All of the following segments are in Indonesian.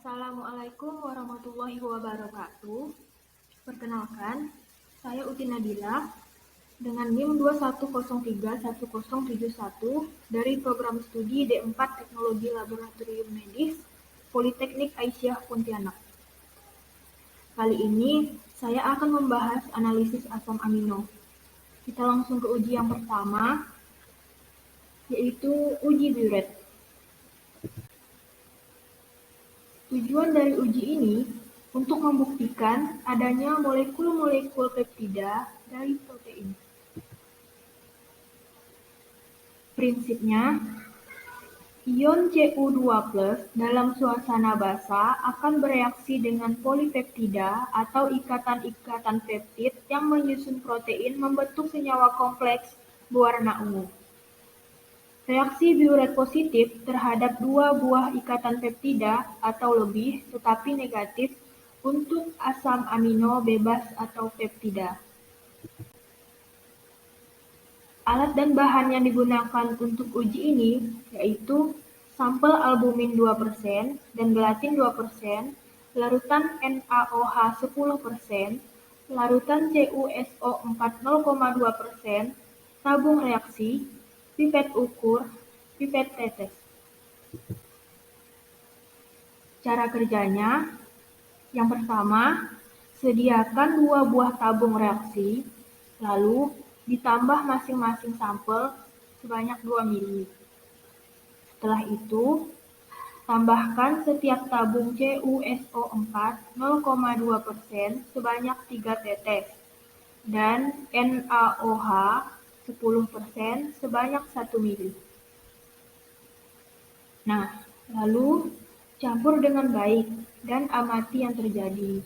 Assalamualaikum warahmatullahi wabarakatuh. Perkenalkan, saya Uti Nabila dengan NIM 21031071 dari program studi D4 Teknologi Laboratorium Medis Politeknik Aisyah Pontianak. Kali ini saya akan membahas analisis asam amino. Kita langsung ke uji yang pertama, yaitu uji Biuret. Tujuan dari uji ini untuk membuktikan adanya molekul-molekul peptida dari protein. Prinsipnya, ion Cu2+ dalam suasana basah akan bereaksi dengan polipeptida atau ikatan-ikatan peptid yang menyusun protein membentuk senyawa kompleks berwarna ungu. Reaksi Biuret positif terhadap dua buah ikatan peptida atau lebih tetapi negatif untuk asam amino bebas atau peptida. Alat dan bahan yang digunakan untuk uji ini yaitu sampel albumin 2% dan gelatin 2%, larutan NaOH 10%, larutan CuSO4 0,2%, tabung reaksi, pipet ukur, pipet tetes. Cara kerjanya, yang pertama, sediakan 2 buah tabung reaksi, lalu ditambah masing-masing sampel sebanyak 2 ml. Setelah itu, tambahkan setiap tabung CuSO4 0,2% sebanyak 3 tetes dan NaOH 10% sebanyak 1 ml. Nah, lalu campur dengan baik dan amati yang terjadi.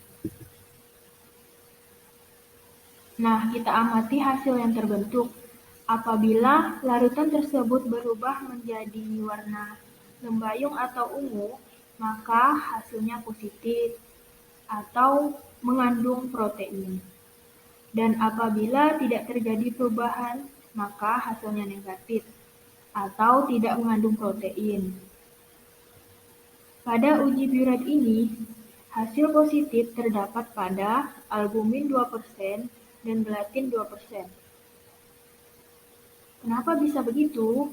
Nah, kita amati hasil yang terbentuk. Apabila larutan tersebut berubah menjadi warna lembayung atau ungu, maka hasilnya positif atau mengandung protein. Dan apabila tidak terjadi perubahan, maka hasilnya negatif atau tidak mengandung protein. Pada uji Biuret ini, hasil positif terdapat pada albumin 2% dan gelatin 2%. Kenapa bisa begitu?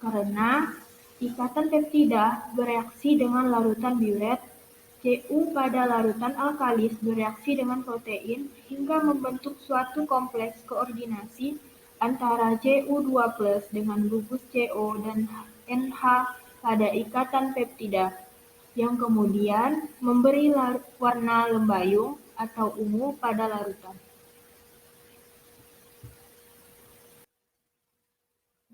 Karena ikatan peptida bereaksi dengan larutan Biuret, Cu pada larutan alkalis bereaksi dengan protein hingga membentuk suatu kompleks koordinasi antara Cu2+ dengan gugus CO dan NH pada ikatan peptida, yang kemudian memberi warna lembayung atau ungu pada larutan.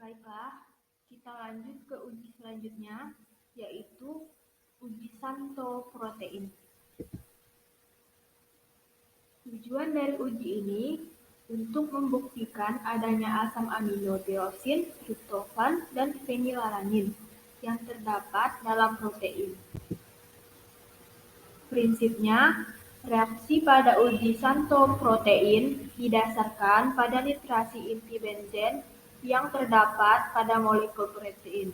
Baiklah, kita lanjut ke uji selanjutnya, yaitu uji Santo protein. Tujuan dari uji ini untuk membuktikan adanya asam amino tiosin, triptofan, dan fenilalanin yang terdapat dalam protein. Prinsipnya, reaksi pada uji Santo protein didasarkan pada nitrasi inti benzen yang terdapat pada molekul protein.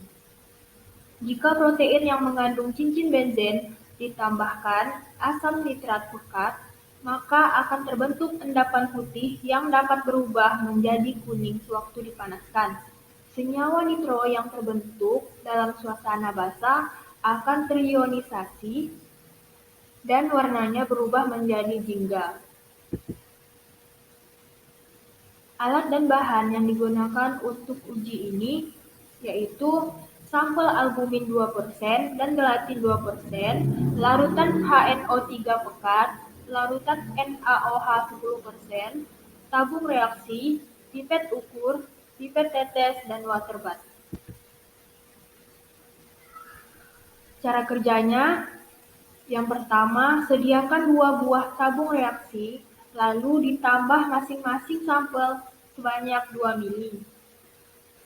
Jika protein yang mengandung cincin benzen ditambahkan asam nitrat pekat, maka akan terbentuk endapan putih yang dapat berubah menjadi kuning sewaktu dipanaskan. Senyawa nitro yang terbentuk dalam suasana basah akan terionisasi dan warnanya berubah menjadi jingga. Alat dan bahan yang digunakan untuk uji ini yaitu sampel albumin 2% dan gelatin 2%, larutan HNO3 pekat, larutan NaOH 10%, tabung reaksi, pipet ukur, pipet tetes, dan water bath. Cara kerjanya, yang pertama, sediakan 2 buah tabung reaksi, lalu ditambah masing-masing sampel sebanyak 2 ml.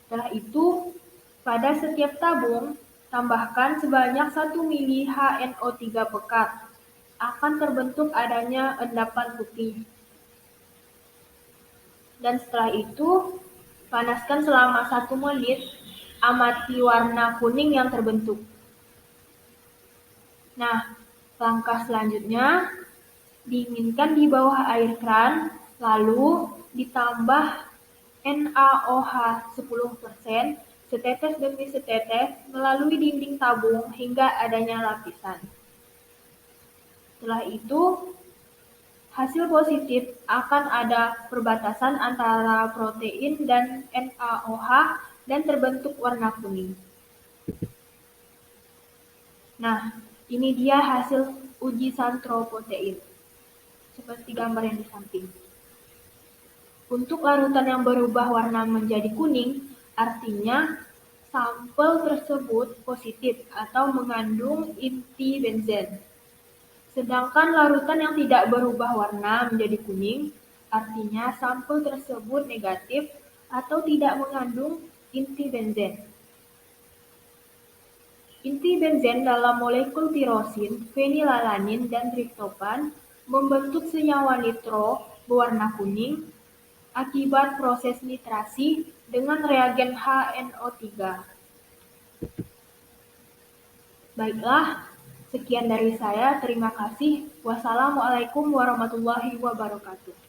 Setelah itu, pada setiap tabung, tambahkan sebanyak 1 ml HNO3 pekat. Akan terbentuk adanya endapan putih. Dan setelah itu, panaskan selama 1 menit, amati warna kuning yang terbentuk. Nah, langkah selanjutnya dinginkan di bawah air kran, lalu ditambah NaOH 10% setetes demi setetes melalui dinding tabung hingga adanya lapisan. Setelah itu, hasil positif akan ada perbatasan antara protein dan NaOH dan terbentuk warna kuning. Nah, ini dia hasil uji santroprotein, seperti gambar yang di samping. Untuk larutan yang berubah warna menjadi kuning, artinya sampel tersebut positif atau mengandung inti benzen. Sedangkan larutan yang tidak berubah warna menjadi kuning, artinya sampel tersebut negatif atau tidak mengandung inti benzen. Inti benzen dalam molekul tirosin, fenilalanin, dan triptofan membentuk senyawa nitro berwarna kuning akibat proses nitrasi dengan reagen HNO3. Baiklah, sekian dari saya. Terima kasih. Wassalamualaikum warahmatullahi wabarakatuh.